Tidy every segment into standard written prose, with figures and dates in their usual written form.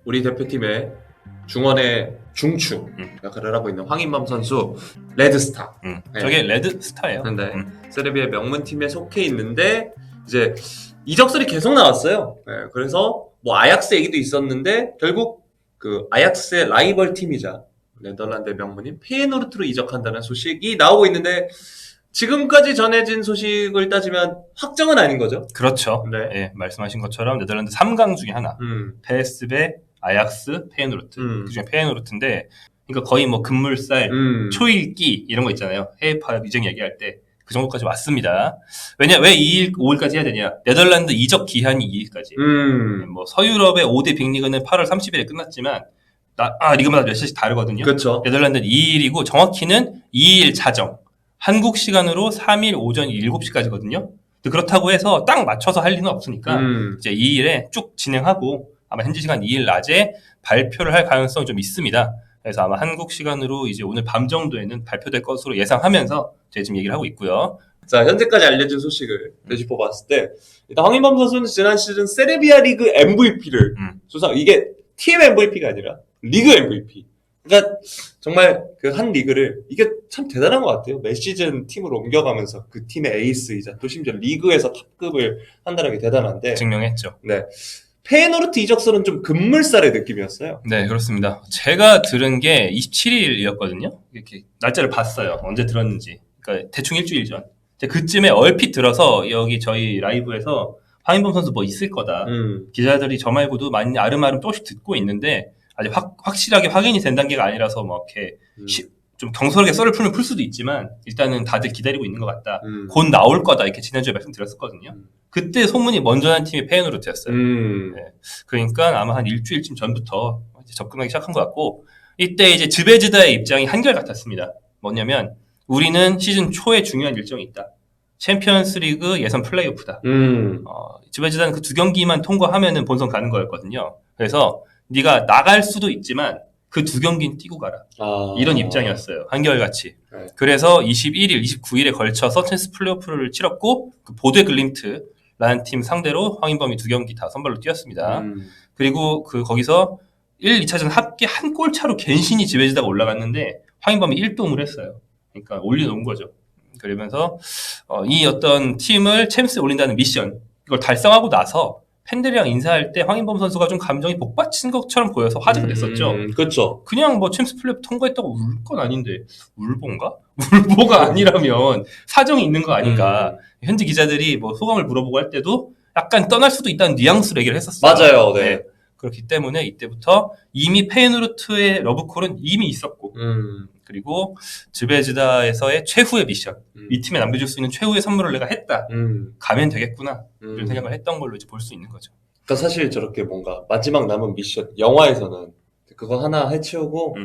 우리 대표팀의 중원의 중추 역할을 하고 있는 황인범 선수 레드스타. 네. 저게 레드스타예요. 근데 세르비아 명문팀에 속해 있는데 이제 이적설이 계속 나왔어요. 네, 그래서 뭐 아약스 얘기도 있었는데 결국 그 아약스의 라이벌 팀이자 네덜란드 명문인 페예노르트로 이적한다는 소식이 나오고 있는데 지금까지 전해진 소식을 따지면 확정은 아닌 거죠? 그렇죠. 네. 예, 말씀하신 것처럼 네덜란드 3강 중에 하나. PSV, 아약스, 페예노르트. 그중에 페예노르트인데 그러니까 거의 뭐 금물살, 초읽기 이런 거 있잖아요. 해외 파업 이적 얘기할 때 그 정도까지 왔습니다. 왜 2일, 5일까지 해야 되냐? 네덜란드 이적 기한이 2일까지. 뭐 서유럽의 5대 빅리그는 8월 30일에 끝났지만 리그마다 며칠씩 다르거든요. 그렇죠. 네덜란드는 2일이고 정확히는 2일 자정. 한국 시간으로 3일 오전 7시까지거든요. 그렇다고 해서 딱 맞춰서 할 리는 없으니까 이제 2일에 쭉 진행하고 아마 현지 시간 2일 낮에 발표를 할 가능성이 좀 있습니다. 그래서 아마 한국 시간으로 이제 오늘 밤 정도에는 발표될 것으로 예상하면서 제가 지금 얘기를 하고 있고요. 자, 현재까지 알려진 소식을 되짚어 봤을 때 일단 황인범 선수는 지난 시즌 세르비아 리그 MVP를 수상. 이게 팀 MVP가 아니라 리그 MVP. 그러니까 정말 그 한 리그를 이게 참 대단한 것 같아요. 매 시즌 팀으로 옮겨가면서 그 팀의 에이스이자 또 심지어 리그에서 탑급을 한다는 게 대단한데 증명했죠. 네. 페예노르트 이적설은 좀 금물살의 느낌이었어요. 네, 그렇습니다. 제가 들은 게 27일이었거든요. 이렇게 날짜를 봤어요. 언제 들었는지. 그러니까 대충 일주일 전. 그쯤에 얼핏 들어서 여기 저희 라이브에서 황인범 선수 뭐 있을 거다. 기자들이 저 말고도 많이 아름아름 조금씩 듣고 있는데 아직 확실하게 확인이 된 단계가 아니라서 뭐 이렇게 좀 경솔하게 썰을 풀 수도 있지만 일단은 다들 기다리고 있는 것 같다. 곧 나올 거다. 이렇게 지난주에 말씀드렸었거든요. 그때 소문이 먼저 난 팀이 페예노르트였어요. 네. 그러니까 아마 한 일주일쯤 전부터 이제 접근하기 시작한 것 같고 이때 이제 즈베즈다의 입장이 한결같았습니다. 뭐냐면 우리는 시즌 초에 중요한 일정이 있다. 챔피언스리그 예선 플레이오프다. 즈베즈다는 그 2경기만 통과하면은 본선 가는 거였거든요. 그래서 네가 나갈 수도 있지만 그 2경기는 뛰고 가라. 이런 입장이었어요. 한결같이. 네. 그래서 21일, 29일에 걸쳐서 챔스 플레이오프를 치렀고 그 보드 글림트라는 팀 상대로 황인범이 2경기 다 선발로 뛰었습니다. 그리고 거기서 1, 2차전 합계 한 골 차로 갠신히 지베즈다가 올라갔는데 황인범이 1도움을 했어요. 그러니까 올려놓은 거죠. 그러면서 이 어떤 팀을 챔스에 올린다는 미션 이걸 달성하고 나서 팬들이랑 인사할 때 황인범 선수가 좀 감정이 복받친 것처럼 보여서 화제가 됐었죠. 그렇죠. 그냥 뭐 챔스 플레이오프 통과했다고 울 건 아닌데 울보인가? 울보가 아니라면 사정이 있는 거 아닌가. 현지 기자들이 뭐 소감을 물어보고 할 때도 약간 떠날 수도 있다는 뉘앙스로 얘기를 했었어요. 맞아요. 네. 그렇기 때문에 이때부터 이미 페예노르트의 러브콜은 이미 있었고 그리고 즈베즈다에서의 최후의 미션 이 팀에 남겨줄 수 있는 최후의 선물을 내가 했다. 가면 되겠구나. 이런 생각을 했던 걸로 이제 볼 수 있는 거죠. 그러니까 사실 저렇게 뭔가 마지막 남은 미션 영화에서는 그거 하나 해치우고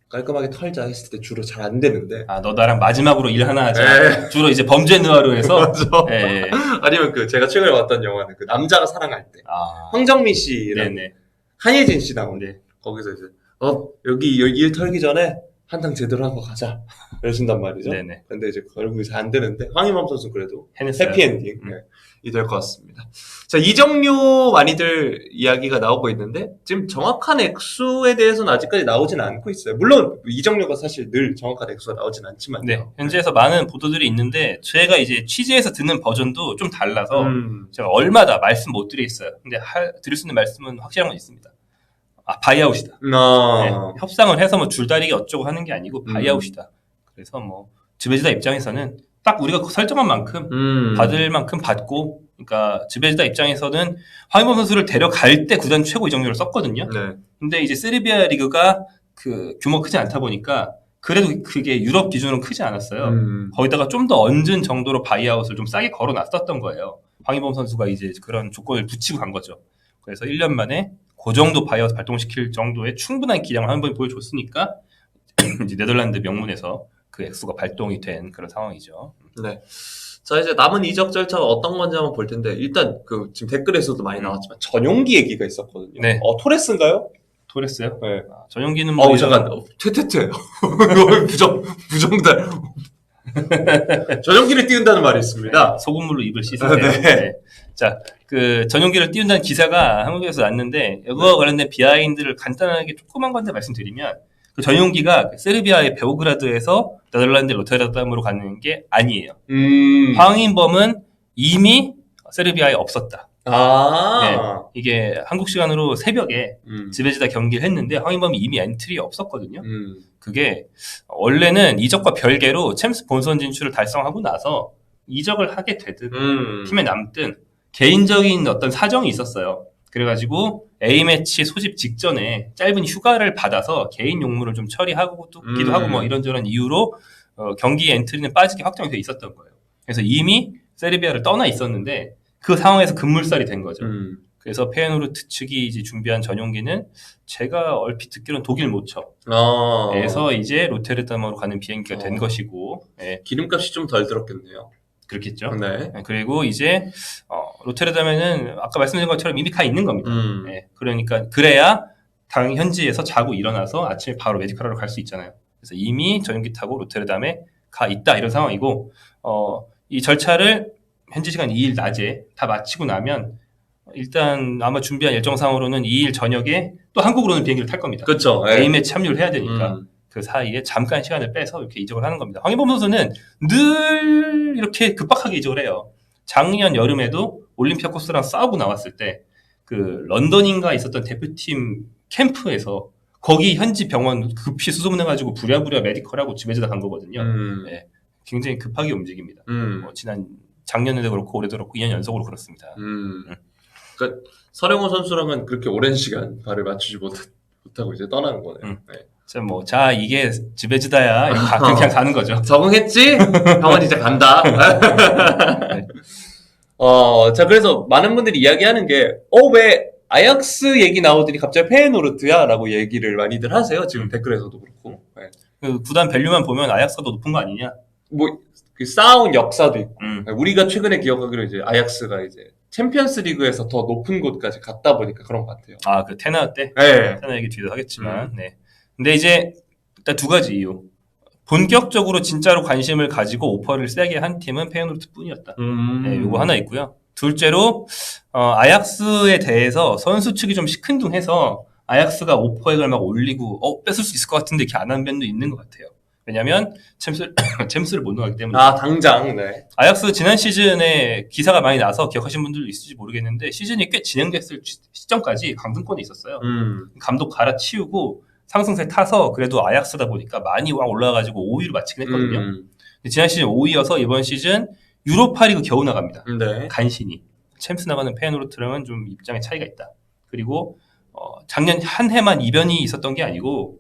깔끔하게 털자 했을 때 주로 잘 안 되는데 너 나랑 마지막으로 일 하나 하자. 주로 이제 범죄 느와르에서 맞아. 아니면 제가 최근에 봤던 영화는 그 남자가 사랑할 때 황정민 씨랑 한예진 씨 나오는데 거기서 이제 여기 일 털기 전에 한탕 제대로 한 거 가자 이러신단 말이죠. 네네. 근데 이제 결국에 잘 안 되는데 황인범 선수는 그래도 해냈어요. 해피엔딩 이 될 것 같습니다. 자, 이적료 많이들 이야기가 나오고 있는데 지금 정확한 액수에 대해서는 아직까지 나오진 않고 있어요. 물론 이적료가 사실 늘 정확한 액수가 나오진 않지만요. 네, 현지에서 많은 보도들이 있는데 제가 이제 취재해서 듣는 버전도 좀 달라서 제가 얼마다 말씀 못 드리겠어요. 근데 드릴 수 있는 말씀은 확실한 건 있습니다. 바이아웃이다. 네, 협상을 해서 뭐 줄다리기 어쩌고 하는 게 아니고 바이아웃이다. 그래서 뭐 즈베즈다 입장에서는 딱 우리가 설정한 만큼 받을 만큼 받고, 그러니까 즈베즈다 입장에서는 황인범 선수를 데려갈 때 구단 최고 이적료를 썼거든요. 네. 근데 이제 세르비아 리그가 그 규모가 크지 않다 보니까 그래도 그게 유럽 기준으로 크지 않았어요. 거기다가 좀 더 얹은 정도로 바이아웃을 좀 싸게 걸어놨었던 거예요. 황인범 선수가 이제 그런 조건을 붙이고 간 거죠. 그래서 1년 만에 그 정도 바이아웃 발동시킬 정도의 충분한 기량을 한 번 보여줬으니까 이제 네덜란드 명문에서 그 액수가 발동이 된 그런 상황이죠. 네. 자, 이제 남은 이적 절차가 어떤 건지 한번 볼 텐데 일단 지금 댓글에서도 많이 나왔지만 전용기 얘기가 있었거든요. 네. 토레스인가요? 토레스요? 네. 전용기는 뭐 잠깐. 퇴퇴퇴. 부정달. 전용기를 띄운다는 말이 있습니다. 소금물로 입을 씻으세요. 네. 자, 그 전용기를 띄운다는 기사가 한국에서 났는데 이거와 관련된 비하인드를 간단하게 조그만 건데 말씀드리면 그 전용기가 세르비아의 베오그라드에서 네덜란드 로테르담으로 가는 게 아니에요. 황인범은 이미 세르비아에 없었다. 네, 이게 한국 시간으로 새벽에 지베지다 경기를 했는데 황인범이 이미 엔트리에 없었거든요. 그게 원래는 이적과 별개로 챔스 본선 진출을 달성하고 나서 이적을 하게 되든 팀에 남든 개인적인 어떤 사정이 있었어요. 그래가지고 A매치 소집 직전에 짧은 휴가를 받아서 개인 용무를 좀 처리하기도 하고 뭐 이런저런 이유로 경기 엔트리는 빠지게 확정이 돼 있었던 거예요. 그래서 이미 세르비아를 떠나 있었는데 그 상황에서 급물살이 된 거죠. 그래서 페예노르트 측이 이제 준비한 전용기는 제가 얼핏 듣기로는 독일 모처에서 이제 로테르담으로 가는 비행기가 된 것이고 예. 기름값이 좀 덜 들었겠네요. 그렇겠죠. 네. 그리고 이제 로테르담에는 아까 말씀드린 것처럼 이미 가 있는 겁니다. 예. 그러니까 그래야 당 현지에서 자고 일어나서 아침에 바로 메디컬하러 갈 수 있잖아요. 그래서 이미 전용기 타고 로테르담에 가 있다 이런 상황이고 이 절차를 현지 시간 2일 낮에 다 마치고 나면 일단 아마 준비한 일정상으로는 2일 저녁에 또 한국으로는 비행기를 탈 겁니다. 그렇죠. A매치 합류를 해야 되니까 그 사이에 잠깐 시간을 빼서 이렇게 이적을 하는 겁니다. 황인범 선수는 늘 이렇게 급박하게 이적을 해요. 작년 여름에도 올림피아코스랑 싸우고 나왔을 때 그 런던인가 있었던 대표팀 캠프에서 거기 현지 병원 급히 수소문해가지고 부랴부랴 메디컬하고 집에다 간 거거든요. 네, 굉장히 급하게 움직입니다. 지난 작년에도 그렇고 올해도 그렇고 2년 연속으로 그렇습니다. 그러니까 서령호 선수랑은 그렇게 오랜 시간 발을 맞추지 못하고 이제 떠나는 거네요. 네. 자 이게 지베즈다야 그냥 가는 거죠. 적응했지? 병원 이제 간다. 네. 자 그래서 많은 분들이 이야기하는 게 왜 아약스 얘기 나오더니 갑자기 페예노르트야? 라고 얘기를 많이들 하세요. 지금 댓글에서도 그렇고. 네. 그 구단 밸류만 보면 아약스가 더 높은 거 아니냐? 그 쌓아온 역사도 있고. 우리가 최근에 기억하기로 이제 아약스가 이제 챔피언스 리그에서 더 높은 곳까지 갔다 보니까 그런 것 같아요. 그 테나 때? 네. 테나 얘기 뒤에도 하겠지만. 네. 근데 이제 일단 두 가지 이유. 본격적으로 진짜로 관심을 가지고 오퍼를 세게 한 팀은 페예노르트 뿐이었다. 네, 요거 하나 있고요. 둘째로 아약스에 대해서 선수 측이 좀 시큰둥해서 아약스가 오퍼액을 막 올리고 뺏을 수 있을 것 같은데 이렇게 안 한 면도 있는 것 같아요. 왜냐면 챔스를 못 나가기 때문에. 당장. 네. 아약스 지난 시즌에 기사가 많이 나서 기억하시는 분들도 있을지 모르겠는데 시즌이 꽤 진행됐을 시점까지 강등권에 있었어요. 감독 갈아치우고 상승세 타서 그래도 아약스다 보니까 많이 올라가가지고 5위로 마치긴 했거든요. 지난 시즌 5위여서 이번 시즌 유로파리그 겨우 나갑니다. 네. 간신히. 챔스 나가는 페예노르트랑은 좀 입장의 차이가 있다. 그리고 작년 한 해만 이변이 있었던 게 아니고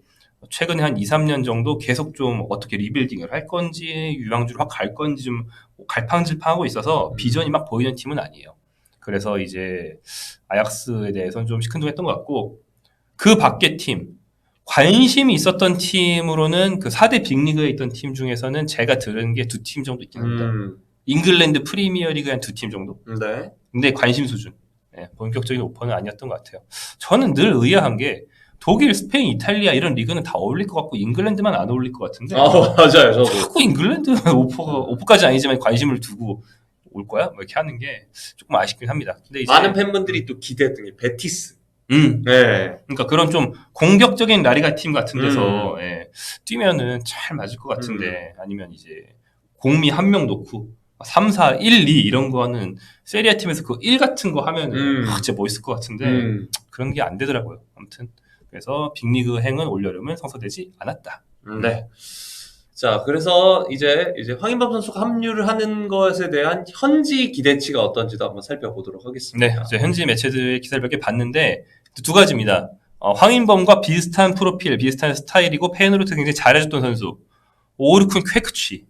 최근에 한 2, 3년 정도 계속 좀 어떻게 리빌딩을 할 건지 유망주로 확 갈 건지 좀 갈팡질팡하고 있어서 비전이 막 보이는 팀은 아니에요. 그래서 이제 아약스에 대해서는 좀 시큰둥했던 것 같고 그 밖의 팀 관심이 있었던 팀으로는 그 4대 빅리그에 있던 팀 중에서는 제가 들은 게 2팀 정도 있긴 합니다. 잉글랜드 프리미어리그에 한 2팀 정도. 네. 근데 관심 수준. 네, 본격적인 오퍼는 아니었던 것 같아요. 저는 늘 의아한 게 독일, 스페인, 이탈리아 이런 리그는 다 어울릴 것 같고 잉글랜드만 안 어울릴 것 같은데. 맞아요. 저도. 자꾸 잉글랜드 오퍼까지 아니지만 관심을 두고 올 거야? 뭐 이렇게 하는 게 조금 아쉽긴 합니다. 근데 이제 많은 팬분들이 또 기대했던 게 베티스. 네. 그러니까 그런 좀 공격적인 라리가 팀 같은 데서 뛰면은 잘 맞을 것 같은데 아니면 이제 공미 한 명 놓고 3, 4, 1, 2 이런 거는 세리아 팀에서 그 1 같은 거 하면은 진짜 멋있을 것 같은데 그런 게 안 되더라고요. 아무튼 그래서 빅리그 행은 올여름은 성사되지 않았다. 네. 자, 그래서 이제 황인범 선수가 합류를 하는 것에 대한 현지 기대치가 어떤지도 한번 살펴보도록 하겠습니다. 네, 이제 현지 매체들의 기사를 몇 개 봤는데 두 가지입니다. 황인범과 비슷한 프로필, 비슷한 스타일이고 페예노르트 굉장히 잘해줬던 선수 오르쿤 퀘크치.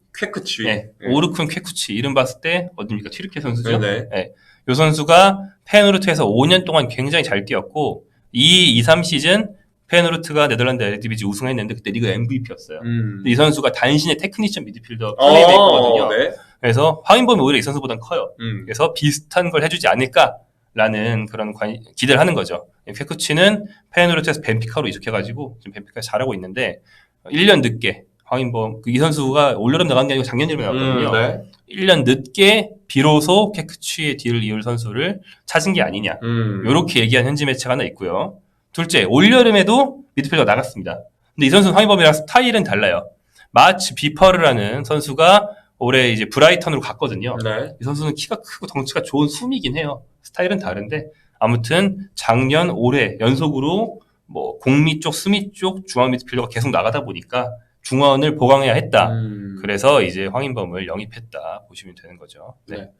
네, 오르쿤 퀘크치 이름 봤을 때 어딥니까? 튀르키예 선수죠. 네. 이 선수가 페예노르트에서 5년 동안 굉장히 잘 뛰었고 2-3 시즌 페예노르트가 네덜란드 에르디비지 우승했는데 그때 리그 MVP였어요. 근데 이 선수가 단신의 테크니션 미드필더 플레이메이커거든요. 네. 그래서 황인범이 오히려 이 선수보다는 커요. 그래서 비슷한 걸 해주지 않을까라는 그런 기대를 하는 거죠. 퀘크치는 페예노르트에서 벤피카로 이적해가지고 지금 벤피카 잘하고 있는데 1년 늦게 황인범 이 선수가 올여름 나간 게 아니고 작년 여름에 나왔거든요. 네. 1년 늦게 비로소 케크추의 뒤를 이을 선수를 찾은 게 아니냐. 이렇게 얘기한 현지 매체가 하나 있고요. 둘째, 올여름에도 미드필더 나갔습니다. 근데 이 선수는 황인범이랑 스타일은 달라요. 마츠 비퍼르라는 선수가 올해 이제 브라이턴으로 갔거든요. 네. 이 선수는 키가 크고 덩치가 좋은 숨이긴 해요. 스타일은 다른데 아무튼 작년, 올해 연속으로 뭐 공미 쪽, 수미 쪽 중앙 미드필더가 계속 나가다 보니까 중원을 보강해야 했다. 그래서 이제 황인범을 영입했다 보시면 되는 거죠. 네.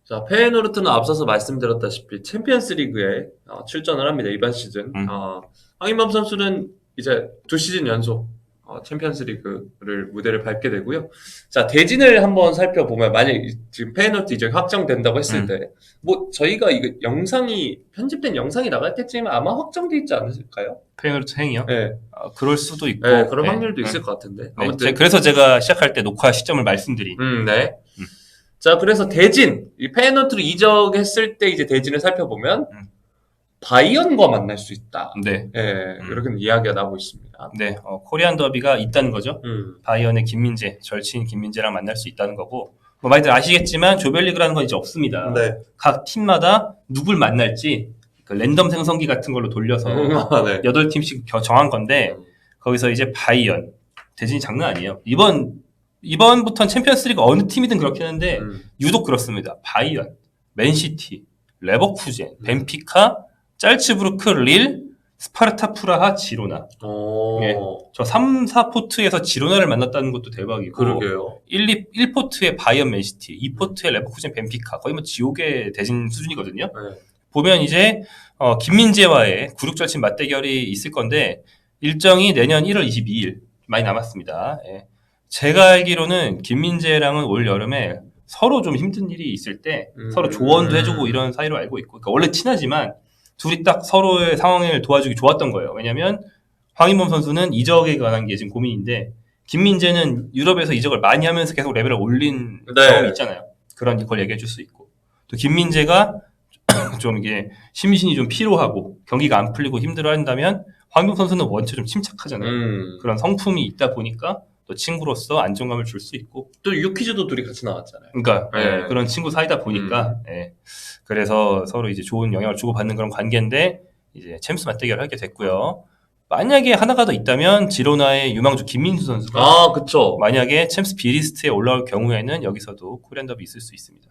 자, 페이노르트는 앞서서 말씀드렸다시피 챔피언스리그에 출전을 합니다. 이번 시즌. 황인범 선수는 이제 2시즌 연속 챔피언스리그를 무대를 밟게 되고요. 자, 대진을 한번 살펴보면 만약 지금 페이노르트 이적이 확정된다고 했을 때 뭐 저희가 이거 영상이 편집된 영상이 나갈 때쯤 아마 확정돼 있지 않을까요? 페이노르트 행이요? 네. 그럴 수도 있고. 네, 그런 확률도 있을 것 같은데. 아무튼 그래서 제가 시작할 때 녹화 시점을 말씀드린. 네. 자, 그래서 대진, 이 페이노르트로 이적했을 때 이제 대진을 살펴보면 바이언과 만날 수 있다. 네. 이렇게 이야기가 나오고 있습니다. 네, 코리안 더비가 있다는 거죠. 바이언의 김민재, 절친 김민재랑 만날 수 있다는 거고. 뭐 많이들 아시겠지만 조별리그라는 건 이제 없습니다. 네. 각 팀마다 누굴 만날지 그 랜덤 생성기 같은 걸로 돌려서 네. 8팀씩 정한 건데 거기서 이제 바이언 대진이 장난 아니에요. 이번부터는 챔피언스리그 어느 팀이든 그렇긴 한데 유독 그렇습니다. 바이언, 맨시티, 레버쿠젠, 벤피카, 짤츠부르크, 릴, 스파르타 프라하, 지로나. 예. 저 3, 4포트에서 지로나를 만났다는 것도 대박이고. 그러게요. 1포트에 바이언 맨시티, 2포트에 레버쿠젠 벤피카. 거의 뭐 지옥의 대진 수준이거든요. 네. 보면 이제 김민재와의 96절친 맞대결이 있을 건데 일정이 내년 1월 22일 많이 남았습니다. 예. 제가 알기로는 김민재랑은 올 여름에 서로 좀 힘든 일이 있을 때 서로 조언도 해주고 이런 사이로 알고 있고, 그러니까 원래 친하지만 둘이 딱 서로의 상황을 도와주기 좋았던 거예요. 왜냐면 황인범 선수는 이적에 관한 게 지금 고민인데 김민재는 유럽에서 이적을 많이 하면서 계속 레벨을 올린 경험이 있잖아요. 그런 걸 얘기해 줄 수 있고, 또 김민재가 좀 이게 심신이 좀 피로하고 경기가 안 풀리고 힘들어 한다면 황인범 선수는 원체 좀 침착하잖아요. 그런 성품이 있다 보니까 또 친구로서 안정감을 줄 수 있고, 또 유퀴즈도 둘이 같이 나왔잖아요. 그러니까 그런 친구 사이다 보니까 그래서 서로 이제 좋은 영향을 주고받는 그런 관계인데 이제 챔스 맞대결을 하게 됐고요. 만약에 하나가 더 있다면 지로나의 유망주 김민수 선수가 그쵸. 만약에 챔스 B리스트에 올라올 경우에는 여기서도 코리안 더비 있을 수 있습니다.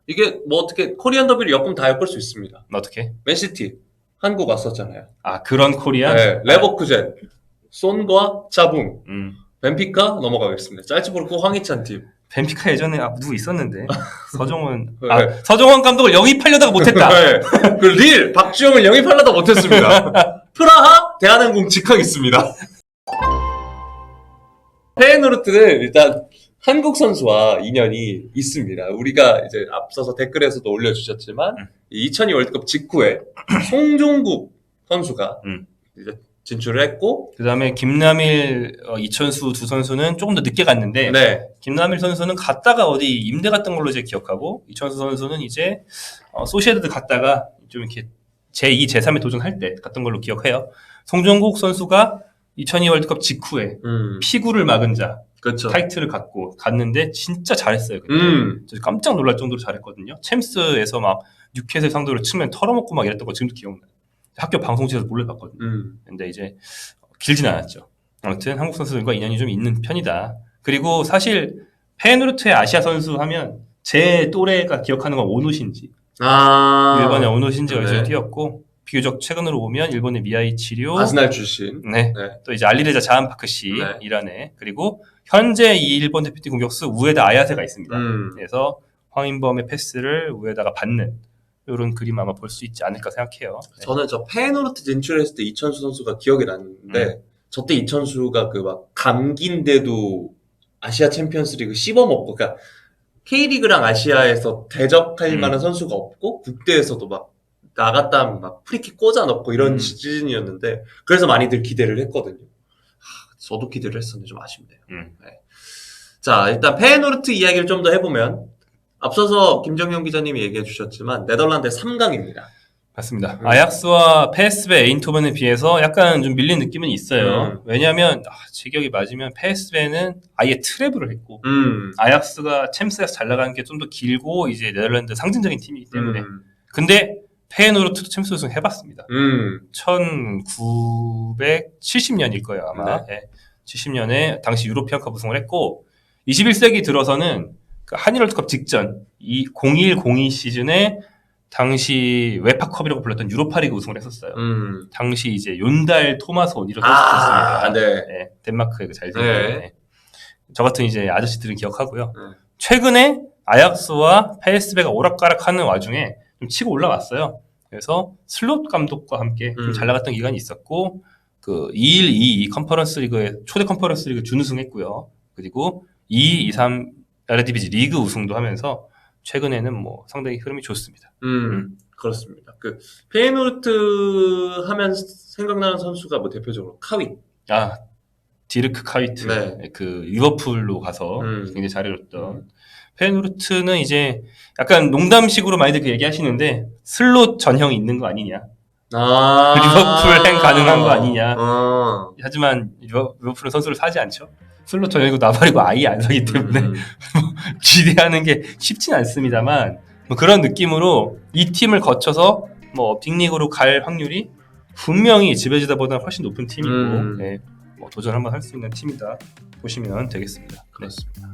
이게 뭐 어떻게 코리안 더비를 엮으면 다 엮을 수 있습니다. 어떻게? 맨시티 한국 왔었잖아요. 그런 코리안? 네, 레버쿠젠, 손과 짜붕, 벤피카 넘어가겠습니다. 짤츠부르크 황희찬 팀. 벤피카 예전에 누구 있었는데 서정원 서정원 감독을 영입하려다가 못했다. 네. 그 릴 박주영을 영입하려다 못했습니다. 프라하 대한항공 직항 있습니다. 페이노르트는 일단 한국 선수와 인연이 있습니다. 우리가 이제 앞서서 댓글에서도 올려주셨지만 2002 월드컵 직후에 송종국 선수가 이제 진출을 했고, 그 다음에 김남일, 이천수 두 선수는 조금 더 늦게 갔는데 김남일 선수는 갔다가 어디 임대 갔던 걸로 제가 기억하고, 이천수 선수는 이제 소시에다드 갔다가 좀 이렇게 제2, 제3에 도전할 때 갔던 걸로 기억해요. 송종국 선수가 2002 월드컵 직후에 피구를 막은 자 그렇죠. 타이틀을 갖고 갔는데 진짜 잘했어요. 그때. 깜짝 놀랄 정도로 잘했거든요. 챔스에서 막 뉴캐슬 상대로 측면 털어먹고 막 이랬던 거 지금도 기억나요. 학교 방송실에서 몰래 봤거든요. 근데 이제 길진 않았죠. 아무튼 한국 선수들과 인연이 좀 있는 편이다. 그리고 사실 페이노르트의 아시아 선수 하면 제 또래가 기억하는 건 오노신지. 일본의 오노신지가 요즘 뛰었고, 비교적 최근으로 보면 일본의 미야이치료, 아스날 출신. 또 이제 알리레자 자한파크시 이란에, 그리고 현재 이 일본 대표팀 공격수 우에다 아야세가 있습니다. 그래서 황인범의 패스를 우에다가 받는 이런 그림 아마 볼 수 있지 않을까 생각해요. 저는 저 페이노르트 진출했을 때 이천수 선수가 기억이 나는데 저 때 이천수가 그 막 감기인데도 아시아 챔피언스리그 씹어먹고, 그러니까 K리그랑 아시아에서 대적할 만한 선수가 없고 국대에서도 막 나갔다 하면 막 프리킥 꽂아 넣고 이런 시즌이었는데, 그래서 많이들 기대를 했거든요. 저도 기대를 했었는데 좀 아쉽네요. 자, 일단 페이노르트 이야기를 좀 더 해보면, 앞서서 김정용 기자님이 얘기해 주셨지만 네덜란드 3강입니다. 맞습니다. 아약스와 PSV 에인토벤에 비해서 약간 좀 밀린 느낌은 있어요. 왜냐하면 제 기억이 맞으면 PSV는 아예 트래블을 했고 아약스가 챔스에서 잘 나가는 게 좀 더 길고 이제 네덜란드 상징적인 팀이기 때문에 근데 페예노르트도 챔스 우승 해봤습니다. 1970년일 거예요 아마. 네. 70년에 당시 유로피언컵 우승을 했고 21세기 들어서는 그 한일 월드컵 직전 이 01-02 시즌에 당시 웨파컵이라고 불렸던 유로파리그 우승을 했었어요. 당시 이제 요날 토마손 이런 선수였습니다. 네. 네, 덴마크의 그 잘생긴. 네. 네. 저 같은 이제 아저씨들은 기억하고요. 최근에 아약스와 PSV가 오락가락하는 와중에 좀 치고 올라왔어요. 그래서 슬롯 감독과 함께 좀 잘 나갔던 기간이 있었고 그 21-22 컨퍼런스 리그의 초대 컨퍼런스 리그 준우승했고요. 그리고 22-23 에르디비지 리그 우승도 하면서 최근에는 뭐 상당히 흐름이 좋습니다. 그렇습니다. 그 페예노르트 하면 생각나는 선수가 뭐 대표적으로 카윗. 디르크 카위트. 네. 그 리버풀로 가서 굉장히 잘해줬던. 페예노르트는 이제 약간 농담식으로 많이들 그 얘기하시는데 슬롯 전형이 있는 거 아니냐. 리버풀 행 가능한 거 아니냐. 하지만 리버풀은 선수를 사지 않죠. 슬롯 전형이고 나발이고 아예 안 사기 때문에 기대하는 게 쉽진 않습니다만 뭐 그런 느낌으로 이 팀을 거쳐서 뭐 빅리그로 갈 확률이 분명히 지베지다보다 훨씬 높은 팀이고 네, 뭐 도전 한번 할 수 있는 팀이다 보시면 되겠습니다. 그렇습니다.